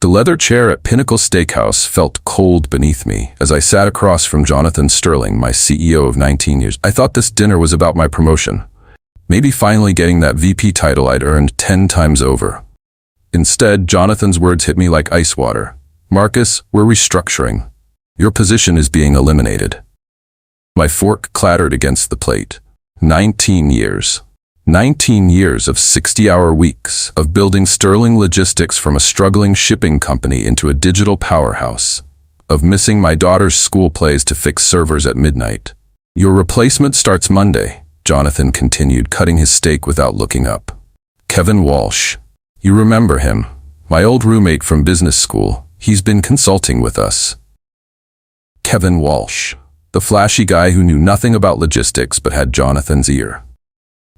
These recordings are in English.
The leather chair at Pinnacle Steakhouse felt cold beneath me as I sat across from Jonathan Sterling, my CEO of 19 years. I thought this dinner was about my promotion. Maybe finally getting that VP title I'd earned 10 times over. Instead, Jonathan's words hit me like ice water. Marcus, we're restructuring. Your position is being eliminated. My fork clattered against the plate. 19 years. 19 years of 60-hour weeks of building Sterling Logistics from a struggling shipping company into a digital powerhouse. Of missing my daughter's school plays to fix servers at midnight. Your replacement starts Monday, Jonathan continued, cutting his steak without looking up. Kevin Walsh. You remember him. My old roommate from business school. He's been consulting with us. Kevin Walsh. The flashy guy who knew nothing about logistics but had Jonathan's ear.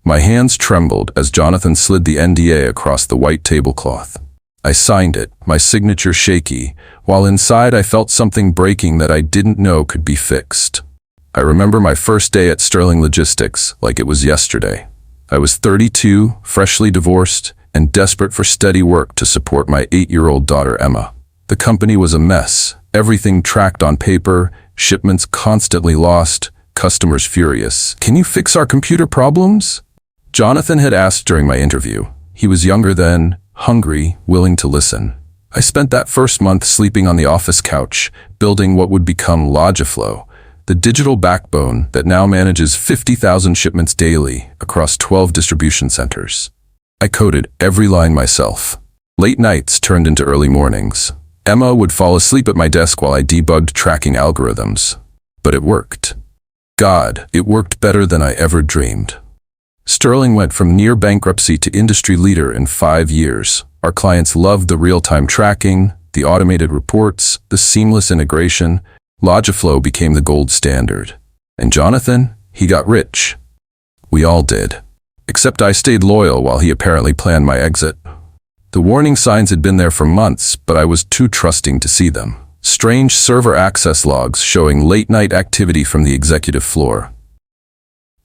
My hands trembled as Jonathan slid the NDA across the white tablecloth. I signed it, my signature shaky, while inside I felt something breaking that I didn't know could be fixed. I remember my first day at Sterling Logistics like it was yesterday. I was 32, freshly divorced, and desperate for steady work to support my 8-year-old daughter Emma. The company was a mess, everything tracked on paper, shipments constantly lost, customers furious. Can you fix our computer problems? Jonathan had asked during my interview. He was younger then, hungry, willing to listen. I spent that first month sleeping on the office couch, building what would become LogiFlow, the digital backbone that now manages 50,000 shipments daily across 12 distribution centers. I coded every line myself. Late nights turned into early mornings. Emma would fall asleep at my desk while I debugged tracking algorithms. But it worked. God, it worked better than I ever dreamed. Sterling went from near bankruptcy to industry leader in 5 years. Our clients loved the real-time tracking, the automated reports, the seamless integration. LogiFlow became the gold standard. And Jonathan, he got rich. We all did. Except I stayed loyal while he apparently planned my exit. The warning signs had been there for months, but I was too trusting to see them. Strange server access logs showing late-night activity from the executive floor.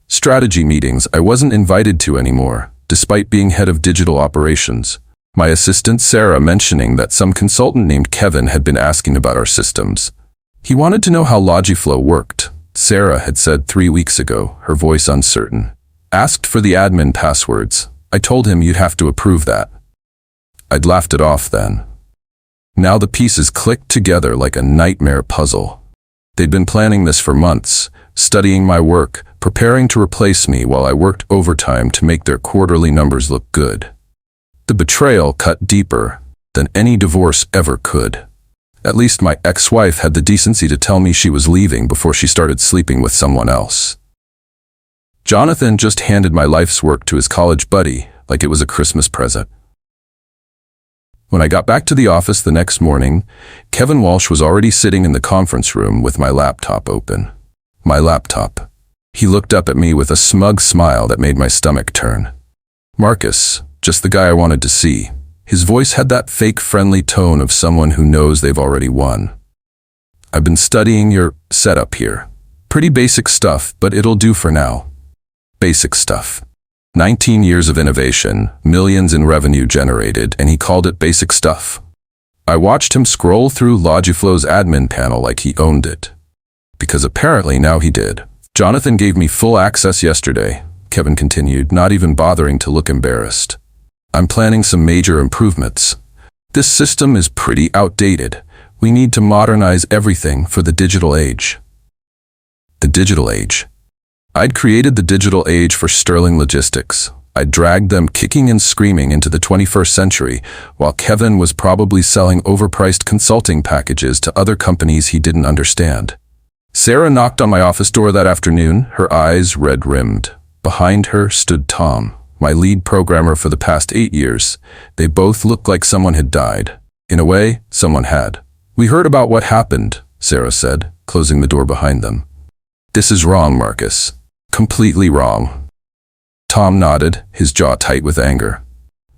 Strategy meetings I wasn't invited to anymore, despite being head of digital operations. My assistant Sarah mentioning that some consultant named Kevin had been asking about our systems. He wanted to know how LogiFlow worked, Sarah had said 3 weeks ago, her voice uncertain. Asked for the admin passwords. I told him you'd have to approve that. I'd laughed it off then. Now the pieces clicked together like a nightmare puzzle. They'd been planning this for months, studying my work, preparing to replace me while I worked overtime to make their quarterly numbers look good. The betrayal cut deeper than any divorce ever could. At least my ex-wife had the decency to tell me she was leaving before she started sleeping with someone else. Jonathan just handed my life's work to his college buddy like it was a Christmas present. When I got back to the office the next morning, Kevin Walsh was already sitting in the conference room with my laptop open. My laptop. He looked up at me with a smug smile that made my stomach turn. Marcus, just the guy I wanted to see. His voice had that fake friendly tone of someone who knows they've already won. I've been studying your setup here. Pretty basic stuff, but it'll do for now. Basic stuff. 19 years of innovation, millions in revenue generated, and he called it basic stuff. I watched him scroll through LogiFlow's admin panel like he owned it. Because apparently now he did. Jonathan gave me full access yesterday, Kevin continued, not even bothering to look embarrassed. I'm planning some major improvements. This system is pretty outdated. We need to modernize everything for the digital age. The digital age. I'd created the digital age for Sterling Logistics. I dragged them kicking and screaming into the 21st century, while Kevin was probably selling overpriced consulting packages to other companies he didn't understand. Sarah knocked on my office door that afternoon, her eyes red-rimmed. Behind her stood Tom, my lead programmer for the past 8 years. They both looked like someone had died. In a way, someone had. We heard about what happened, Sarah said, closing the door behind them. This is wrong, Marcus. Completely wrong. Tom nodded, his jaw tight with anger.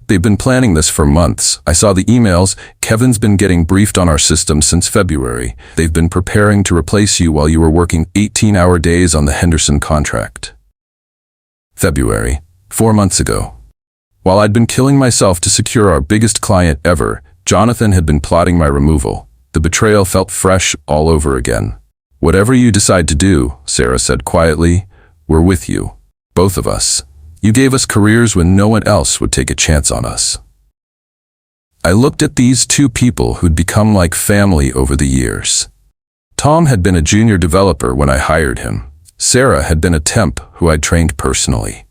They've been planning this for months. I saw the emails. Kevin's been getting briefed on our system since February. They've been preparing to replace you while you were working 18-hour days on the Henderson contract. February, 4 months ago. While I'd been killing myself to secure our biggest client ever, Jonathan had been plotting my removal. The betrayal felt fresh all over again. "Whatever you decide to do," Sarah said quietly, "we're with you. Both of us. You gave us careers when no one else would take a chance on us." I looked at these two people who'd become like family over the years. Tom had been a junior developer when I hired him. Sarah had been a temp who I'd trained personally.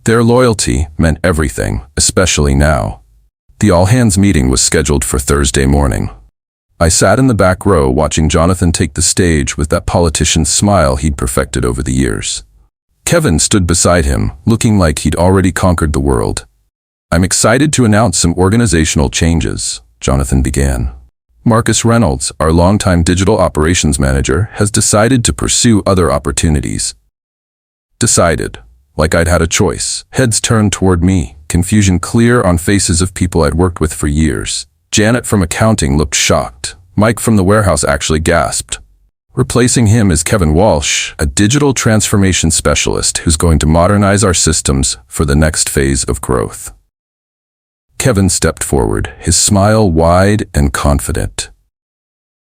Their loyalty meant everything, especially now. The all-hands meeting was scheduled for Thursday morning. I sat in the back row watching Jonathan take the stage with that politician's smile he'd perfected over the years. Kevin stood beside him, looking like he'd already conquered the world. "I'm excited to announce some organizational changes," Jonathan began. "Marcus Reynolds, our longtime digital operations manager, has decided to pursue other opportunities." Decided, like I'd had a choice. Heads turned toward me, confusion clear on faces of people I'd worked with for years. Janet from accounting looked shocked. Mike from the warehouse actually gasped. Replacing him is Kevin Walsh, a digital transformation specialist who's going to modernize our systems for the next phase of growth. Kevin stepped forward, his smile wide and confident.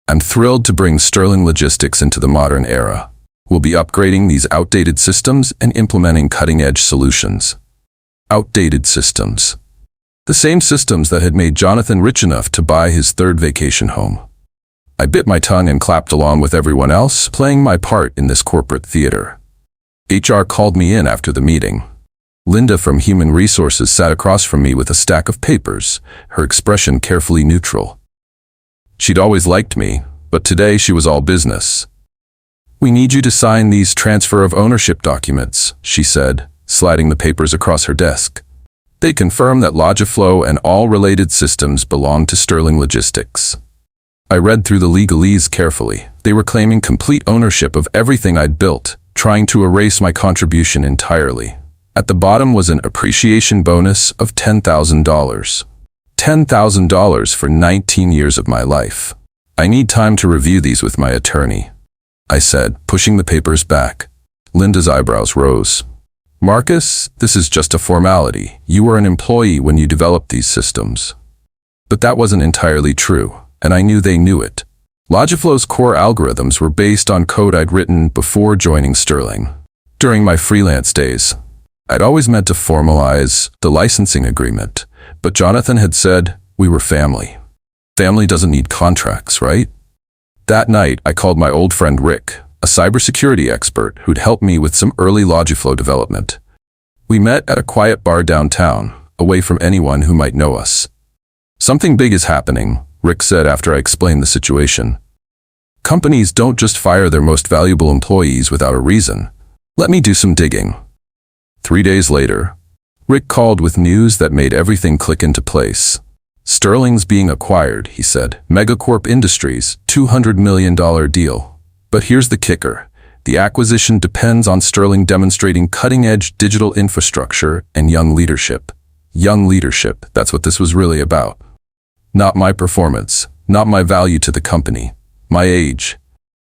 "I'm thrilled to bring Sterling Logistics into the modern era. We'll be upgrading these outdated systems and implementing cutting-edge solutions." Outdated systems. The same systems that had made Jonathan rich enough to buy his third vacation home. I bit my tongue and clapped along with everyone else, playing my part in this corporate theater. HR called me in after the meeting. Linda from Human Resources sat across from me with a stack of papers, her expression carefully neutral. She'd always liked me, but today she was all business. "We need you to sign these transfer of ownership documents," she said, sliding the papers across her desk. "They confirm that LogiFlow and all related systems belong to Sterling Logistics." I read through the legalese carefully. They were claiming complete ownership of everything I'd built, trying to erase my contribution entirely. At the bottom was an appreciation bonus of $10,000. $10,000 for 19 years of my life. "I need time to review these with my attorney," I said, pushing the papers back. Linda's eyebrows rose. "Marcus, this is just a formality. You were an employee when you developed these systems." But that wasn't entirely true, and I knew they knew it. LogiFlow's core algorithms were based on code I'd written before joining Sterling. During my freelance days, I'd always meant to formalize the licensing agreement, but Jonathan had said we were family. Family doesn't need contracts, right? That night, I called my old friend Rick, a cybersecurity expert who'd helped me with some early LogiFlow development. We met at a quiet bar downtown, away from anyone who might know us. "Something big is happening," Rick said after I explained the situation. "Companies don't just fire their most valuable employees without a reason. Let me do some digging." 3 days later, Rick called with news that made everything click into place. "Sterling's being acquired," he said. "Megacorp Industries, $200 million deal. But here's the kicker. The acquisition depends on Sterling demonstrating cutting-edge digital infrastructure and young leadership." Young leadership, that's what this was really about. Not my performance, not my value to the company, my age.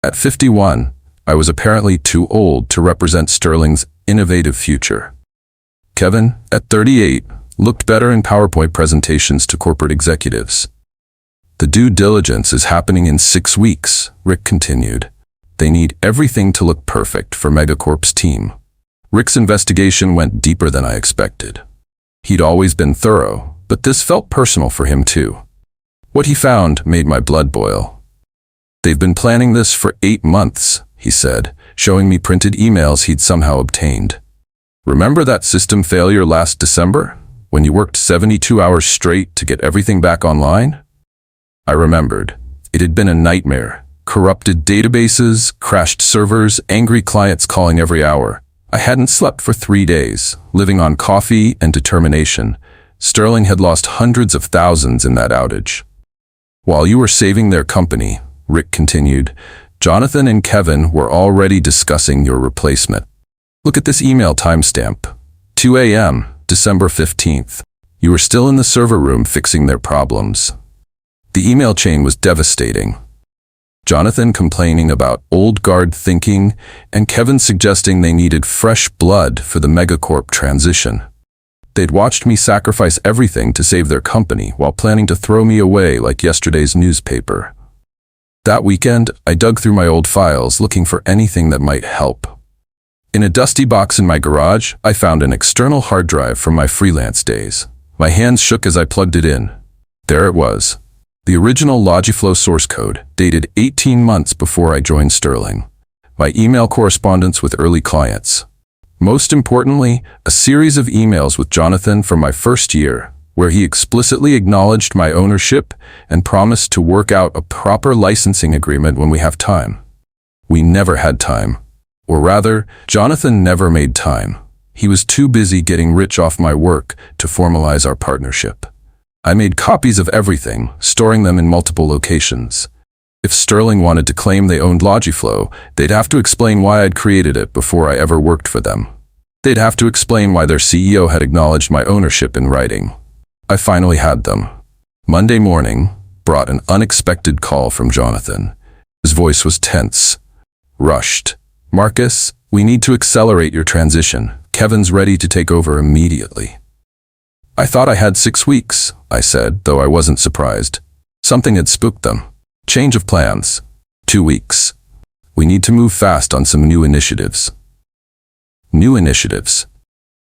At 51, I was apparently too old to represent Sterling's innovative future. Kevin, at 38, looked better in PowerPoint presentations to corporate executives. "The due diligence is happening in 6 weeks," Rick continued. "They need everything to look perfect for Megacorp's team." Rick's investigation went deeper than I expected. He'd always been thorough, but this felt personal for him too. What he found made my blood boil. "They've been planning this for 8 months, he said, showing me printed emails he'd somehow obtained. "Remember that system failure last December, when you worked 72 hours straight to get everything back online?" I remembered. It had been a nightmare. Corrupted databases, crashed servers, angry clients calling every hour. I hadn't slept for 3 days, living on coffee and determination. Sterling had lost hundreds of thousands in that outage. "While you were saving their company," Rick continued, "Jonathan and Kevin were already discussing your replacement. Look at this email timestamp. 2 a.m., December 15th. You were still in the server room fixing their problems." The email chain was devastating. Jonathan complaining about old guard thinking, and Kevin suggesting they needed fresh blood for the Megacorp transition. They'd watched me sacrifice everything to save their company while planning to throw me away like yesterday's newspaper. That weekend, I dug through my old files looking for anything that might help. In a dusty box in my garage, I found an external hard drive from my freelance days. My hands shook as I plugged it in. There it was. The original LogiFlow source code, dated 18 months before I joined Sterling. My email correspondence with early clients. Most importantly, a series of emails with Jonathan from my first year, where he explicitly acknowledged my ownership and promised to work out a proper licensing agreement when we have time. We never had time. Or rather, Jonathan never made time. He was too busy getting rich off my work to formalize our partnership. I made copies of everything, storing them in multiple locations. If Sterling wanted to claim they owned LogiFlow, they'd have to explain why I'd created it before I ever worked for them. They'd have to explain why their CEO had acknowledged my ownership in writing. I finally had them. Monday morning brought an unexpected call from Jonathan. His voice was tense, rushed. "Marcus, we need to accelerate your transition. Kevin's ready to take over immediately." "I thought I had 6 weeks," I said, though I wasn't surprised. Something had spooked them. "Change of plans. 2 weeks. We need to move fast on some new initiatives." New initiatives.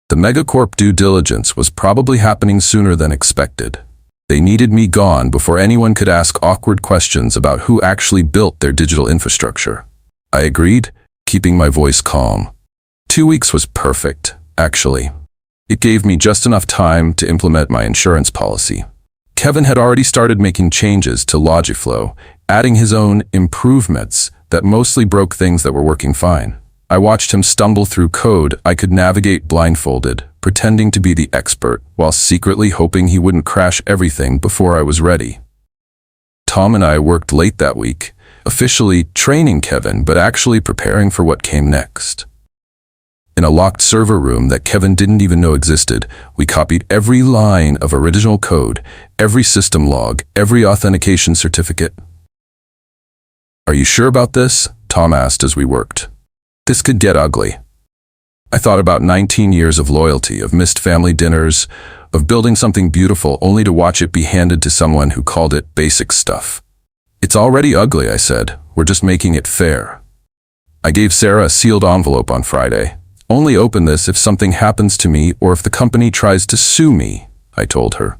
The megacorp due diligence was probably happening sooner than expected. They needed me gone before anyone could ask awkward questions about who actually built their digital infrastructure. I agreed, keeping my voice calm. 2 weeks was perfect, actually. It gave me just enough time to implement my insurance policy. Kevin had already started making changes to LogiFlow, adding his own improvements that mostly broke things that were working fine. I watched him stumble through code I could navigate blindfolded, pretending to be the expert, while secretly hoping he wouldn't crash everything before I was ready. Tom and I worked late that week, officially training Kevin, but actually preparing for what came next. In a locked server room that Kevin didn't even know existed, we copied every line of original code, every system log, every authentication certificate. "Are you sure about this?" Tom asked as we worked. "This could get ugly." I thought about 19 years of loyalty, of missed family dinners, of building something beautiful only to watch it be handed to someone who called it basic stuff. "It's already ugly," I said. "We're just making it fair." I gave Sarah a sealed envelope on Friday. "Only open this if something happens to me or if the company tries to sue me," I told her.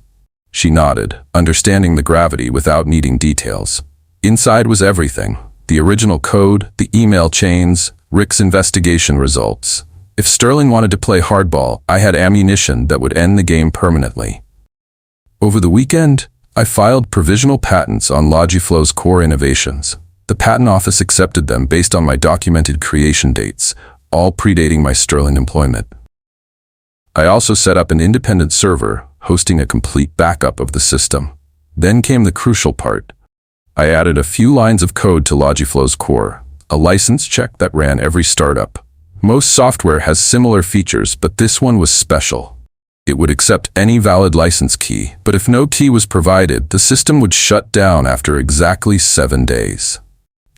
She nodded, understanding the gravity without needing details. Inside was everything. The original code, the email chains, Rick's investigation results. If Sterling wanted to play hardball, I had ammunition that would end the game permanently. Over the weekend, I filed provisional patents on LogiFlow's core innovations. The patent office accepted them based on my documented creation dates, all predating my Sterling employment. I also set up an independent server, hosting a complete backup of the system. Then came the crucial part. I added a few lines of code to LogiFlow's core, a license check that ran every startup. Most software has similar features, but this one was special. It would accept any valid license key, but if no key was provided, the system would shut down after exactly 7 days.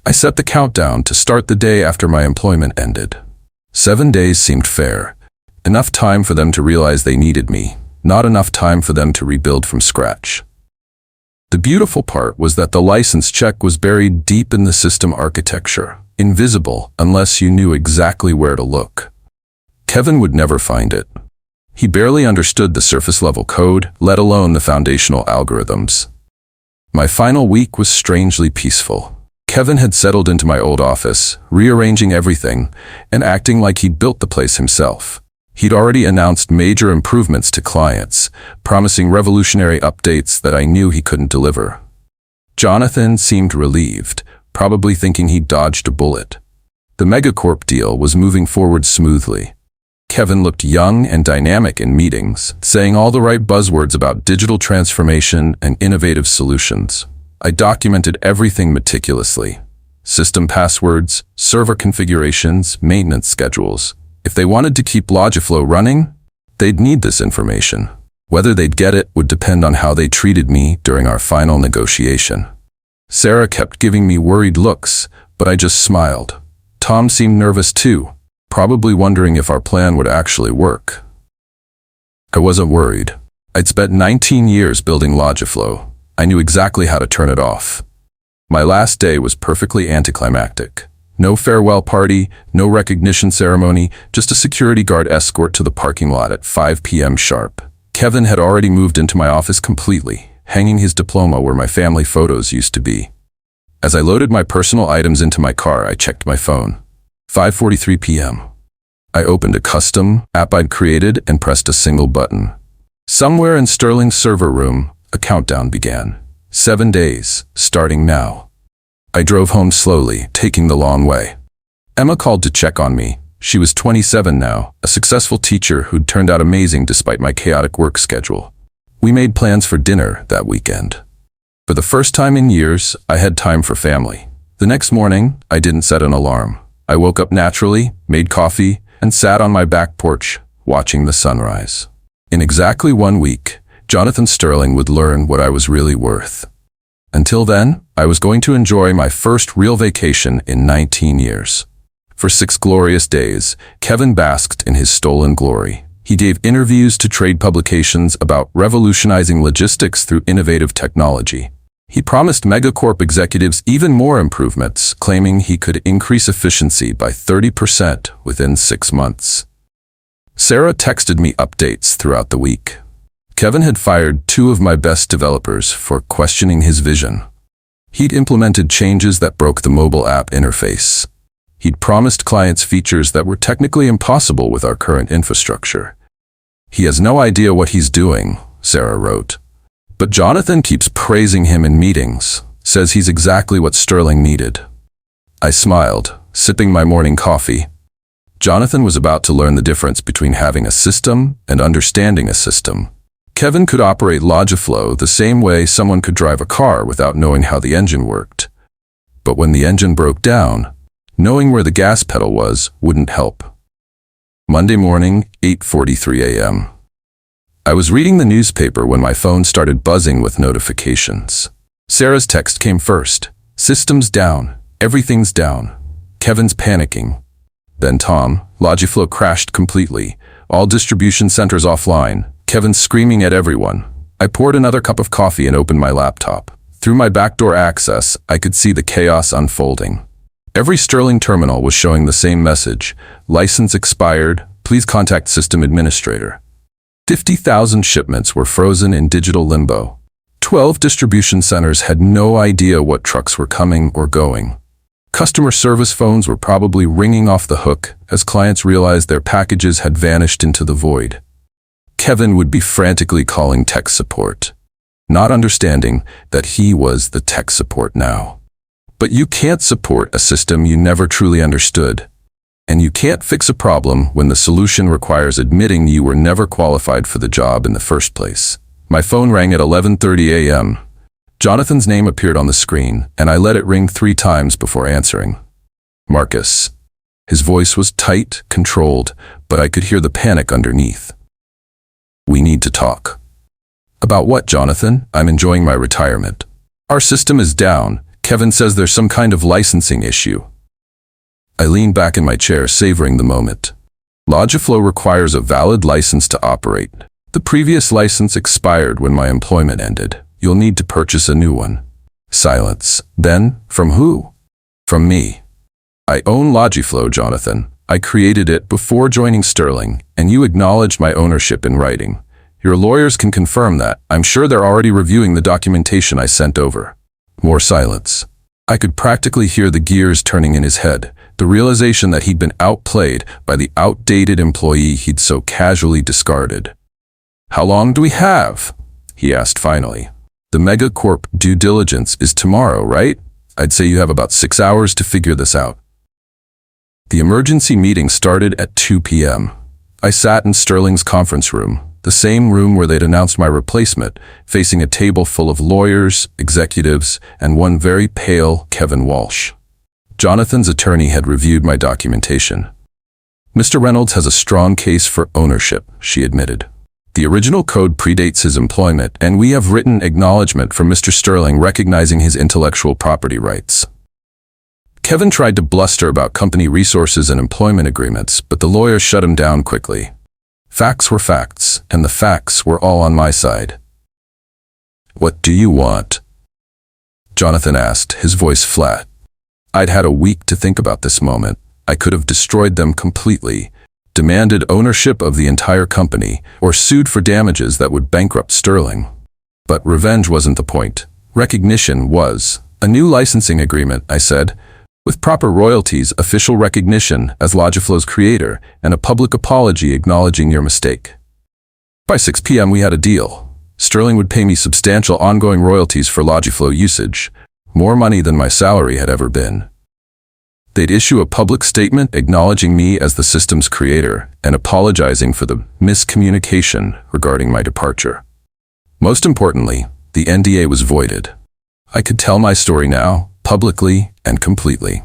I set the countdown to start the day after my employment ended. 7 days seemed fair. Enough time for them to realize they needed me, not enough time for them to rebuild from scratch. The beautiful part was that the license check was buried deep in the system architecture, invisible unless you knew exactly where to look. Kevin would never find it. He barely understood the surface-level code, let alone the foundational algorithms. My final week was strangely peaceful. Kevin had settled into my old office, rearranging everything, and acting like he'd built the place himself. He'd already announced major improvements to clients, promising revolutionary updates that I knew he couldn't deliver. Jonathan seemed relieved, probably thinking he'd dodged a bullet. The megacorp deal was moving forward smoothly. Kevin looked young and dynamic in meetings, saying all the right buzzwords about digital transformation and innovative solutions. I documented everything meticulously. System passwords, server configurations, maintenance schedules. If they wanted to keep LogiFlow running, they'd need this information. Whether they'd get it would depend on how they treated me during our final negotiation. Sarah kept giving me worried looks, but I just smiled. Tom seemed nervous too, probably wondering if our plan would actually work. I wasn't worried. I'd spent 19 years building LogiFlow. I knew exactly how to turn it off. My last day was perfectly anticlimactic. No farewell party, no recognition ceremony, just a security guard escort to the parking lot at 5 p.m. sharp. Kevin had already moved into my office completely, hanging his diploma where my family photos used to be. As I loaded my personal items into my car, I checked my phone. 5:43 p.m. I opened a custom app I'd created and pressed a single button. Somewhere in Sterling's server room, a countdown began. 7 days, starting now. I drove home slowly, taking the long way. Emma called to check on me. She was 27 now, a successful teacher who'd turned out amazing despite my chaotic work schedule. We made plans for dinner that weekend. For the first time in years, I had time for family. The next morning, I didn't set an alarm. I woke up naturally, made coffee, and sat on my back porch, watching the sunrise. In exactly 1 week, Jonathan Sterling would learn what I was really worth. Until then, I was going to enjoy my first real vacation in 19 years. For 6 glorious days, Kevin basked in his stolen glory. He gave interviews to trade publications about revolutionizing logistics through innovative technology. He promised megacorp executives even more improvements, claiming he could increase efficiency by 30% within 6 months. Sarah texted me updates throughout the week. Kevin had fired 2 of my best developers for questioning his vision. He'd implemented changes that broke the mobile app interface. He'd promised clients features that were technically impossible with our current infrastructure. He has no idea what he's doing, Sarah wrote. But Jonathan keeps praising him in meetings, says he's exactly what Sterling needed. I smiled, sipping my morning coffee. Jonathan was about to learn the difference between having a system and understanding a system. Kevin could operate LogiFlow the same way someone could drive a car without knowing how the engine worked. But when the engine broke down, knowing where the gas pedal was wouldn't help. Monday morning, 8:43 a.m. I was reading the newspaper when my phone started buzzing with notifications. Sarah's text came first. Systems down. Everything's down. Kevin's panicking. Then Tom, LogiFlow crashed completely. All distribution centers offline. Kevin screaming at everyone. I poured another cup of coffee and opened my laptop. Through my backdoor access, I could see the chaos unfolding. Every Sterling terminal was showing the same message. License expired. Please contact system administrator. 50,000 shipments were frozen in digital limbo. 12 distribution centers had no idea what trucks were coming or going. Customer service phones were probably ringing off the hook as clients realized their packages had vanished into the void. Kevin would be frantically calling tech support, not understanding that he was the tech support now. But you can't support a system you never truly understood. And you can't fix a problem when the solution requires admitting you were never qualified for the job in the first place. My phone rang at 11:30 a.m. Jonathan's name appeared on the screen, and I let it ring 3 times before answering. Marcus. His voice was tight, controlled, but I could hear the panic underneath. We need to talk. About what, Jonathan? I'm enjoying my retirement. Our system is down. Kevin says there's some kind of licensing issue. I leaned back in my chair, savoring the moment. LogiFlow requires a valid license to operate. The previous license expired when my employment ended. You'll need to purchase a new one. Silence. Then, from who? From me. I own LogiFlow, Jonathan. I created it before joining Sterling, and you acknowledged my ownership in writing. Your lawyers can confirm that. I'm sure they're already reviewing the documentation I sent over. More silence. I could practically hear the gears turning in his head, the realization that he'd been outplayed by the outdated employee he'd so casually discarded. How long do we have? He asked finally. The megacorp due diligence is tomorrow, right? I'd say you have about 6 hours to figure this out. The emergency meeting started at 2 p.m. I sat in Sterling's conference room, the same room where they'd announced my replacement, facing a table full of lawyers, executives, and one very pale Kevin Walsh. Jonathan's attorney had reviewed my documentation. Mr. Reynolds has a strong case for ownership, she admitted. The original code predates his employment, and we have written acknowledgement from Mr. Sterling recognizing his intellectual property rights. Kevin tried to bluster about company resources and employment agreements, but the lawyer shut him down quickly. Facts were facts, and the facts were all on my side. "What do you want?" Jonathan asked, his voice flat. I'd had a week to think about this moment. I could have destroyed them completely, demanded ownership of the entire company, or sued for damages that would bankrupt Sterling. But revenge wasn't the point. Recognition was. "A new licensing agreement," I said, "with proper royalties, official recognition as LogiFlow's creator, and a public apology acknowledging your mistake." By 6 p.m. we had a deal. Sterling would pay me substantial ongoing royalties for LogiFlow usage, more money than my salary had ever been. They'd issue a public statement acknowledging me as the system's creator and apologizing for the miscommunication regarding my departure. Most importantly, the NDA was voided. I could tell my story now, publicly and completely.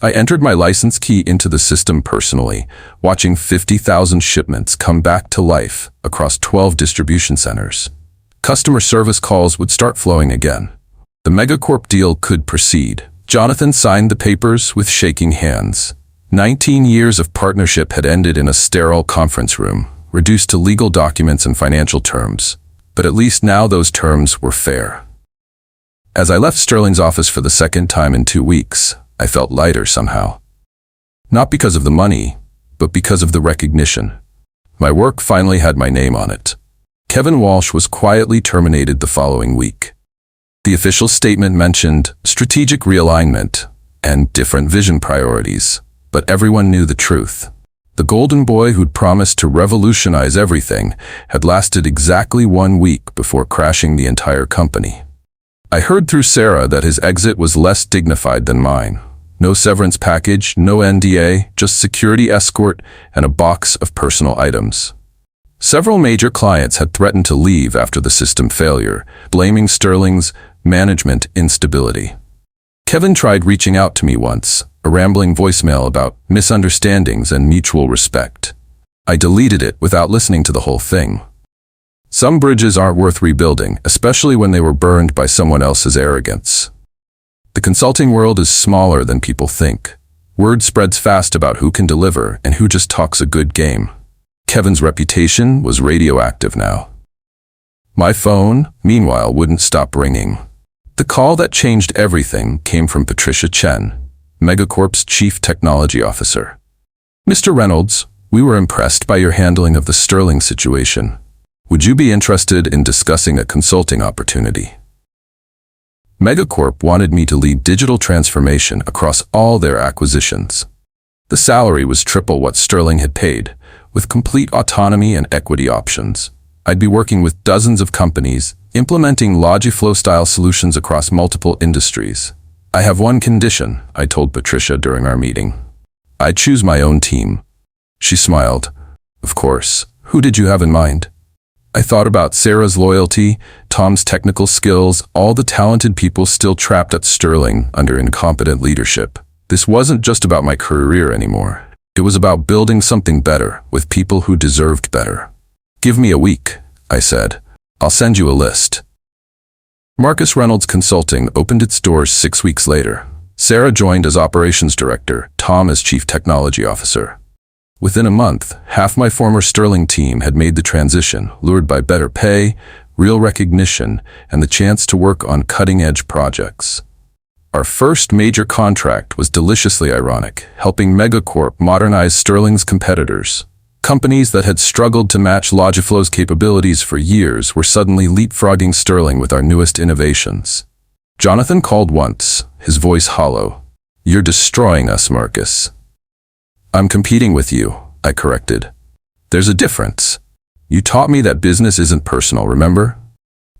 I entered my license key into the system personally, watching 50,000 shipments come back to life across 12 distribution centers. Customer service calls would start flowing again. The Megacorp deal could proceed. Jonathan signed the papers with shaking hands. 19 years of partnership had ended in a sterile conference room, reduced to legal documents and financial terms. But at least now those terms were fair. As I left Sterling's office for the second time in 2 weeks, I felt lighter somehow. Not because of the money, but because of the recognition. My work finally had my name on it. Kevin Walsh was quietly terminated the following week. The official statement mentioned strategic realignment and different vision priorities, but everyone knew the truth. The golden boy who'd promised to revolutionize everything had lasted exactly 1 week before crashing the entire company. I heard through Sarah that his exit was less dignified than mine. No severance package, no NDA, just security escort and a box of personal items. Several major clients had threatened to leave after the system failure, blaming Sterling's management instability. Kevin tried reaching out to me once, a rambling voicemail about misunderstandings and mutual respect. I deleted it without listening to the whole thing. Some bridges aren't worth rebuilding, especially when they were burned by someone else's arrogance. The consulting world is smaller than people think. Word spreads fast about who can deliver and who just talks a good game. Kevin's reputation was radioactive now. My phone, meanwhile, wouldn't stop ringing. The call that changed everything came from Patricia Chen, Megacorp's Chief Technology Officer. "Mr. Reynolds, we were impressed by your handling of the Sterling situation. Would you be interested in discussing a consulting opportunity?" Megacorp wanted me to lead digital transformation across all their acquisitions. The salary was triple what Sterling had paid, with complete autonomy and equity options. I'd be working with dozens of companies, implementing LogiFlow-style solutions across multiple industries. "I have one condition," I told Patricia during our meeting. "I choose my own team." She smiled. "Of course. Who did you have in mind?" I thought about Sarah's loyalty, Tom's technical skills, all the talented people still trapped at Sterling under incompetent leadership. This wasn't just about my career anymore. It was about building something better with people who deserved better. "Give me a week," I said. "I'll send you a list." Marcus Reynolds Consulting opened its doors 6 weeks later. Sarah joined as operations director, Tom as chief technology officer. Within a month, half my former Sterling team had made the transition, lured by better pay, real recognition, and the chance to work on cutting-edge projects. Our first major contract was deliciously ironic, helping Megacorp modernize Sterling's competitors. Companies that had struggled to match LogiFlow's capabilities for years were suddenly leapfrogging Sterling with our newest innovations. Jonathan called once, his voice hollow. "You're destroying us, Marcus." "I'm competing with you," I corrected. "There's a difference. You taught me that business isn't personal, remember?"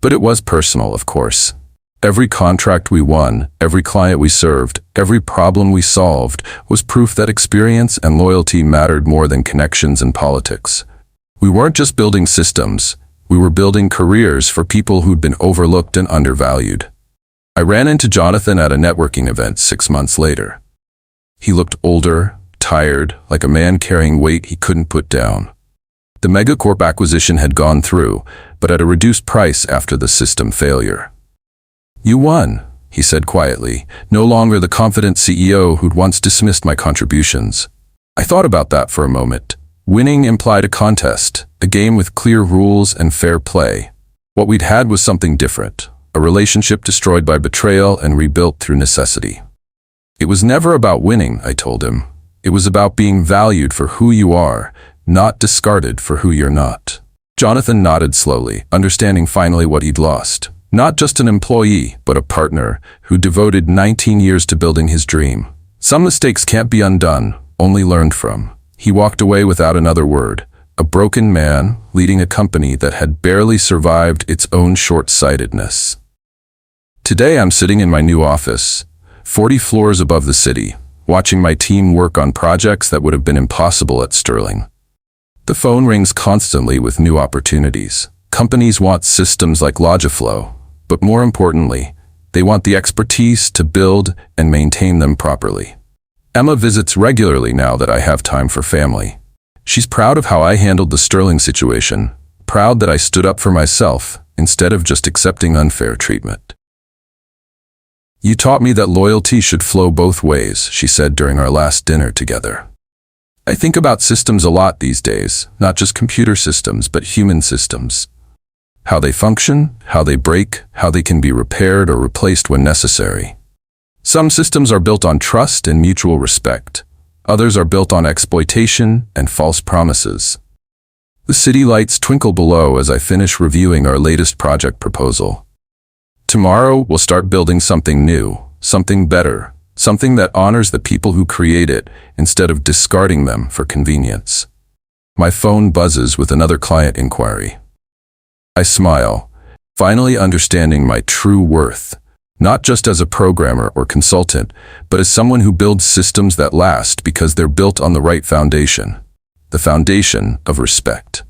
But it was personal, of course. Every contract we won, every client we served, every problem we solved was proof that experience and loyalty mattered more than connections and politics. We weren't just building systems, we were building careers for people who'd been overlooked and undervalued. I ran into Jonathan at a networking event 6 months later. He looked older, tired, like a man carrying weight he couldn't put down. The Megacorp acquisition had gone through, but at a reduced price after the system failure. "You won," he said quietly, no longer the confident CEO who'd once dismissed my contributions. I thought about that for a moment. Winning implied a contest, a game with clear rules and fair play. What we'd had was something different, a relationship destroyed by betrayal and rebuilt through necessity. It was never about winning, I told him. It was about being valued for who you are, not discarded for who you're not. Jonathan nodded slowly, understanding finally what he'd lost. Not just an employee, but a partner who devoted 19 years to building his dream. Some mistakes can't be undone, only learned from. He walked away without another word, a broken man leading a company that had barely survived its own short-sightedness. Today I'm sitting in my new office, 40 floors above the city, watching my team work on projects that would have been impossible at Sterling. The phone rings constantly with new opportunities. Companies want systems like LogiFlow, but more importantly, they want the expertise to build and maintain them properly. Emma visits regularly now that I have time for family. She's proud of how I handled the Sterling situation, proud that I stood up for myself instead of just accepting unfair treatment. "You taught me that loyalty should flow both ways," she said during our last dinner together. I think about systems a lot these days, not just computer systems, but human systems. How they function, how they break, how they can be repaired or replaced when necessary. Some systems are built on trust and mutual respect. Others are built on exploitation and false promises. The city lights twinkle below as I finish reviewing our latest project proposal. Tomorrow, we'll start building something new, something better, something that honors the people who create it instead of discarding them for convenience. My phone buzzes with another client inquiry. I smile, finally understanding my true worth, not just as a programmer or consultant, but as someone who builds systems that last because they're built on the right foundation, the foundation of respect.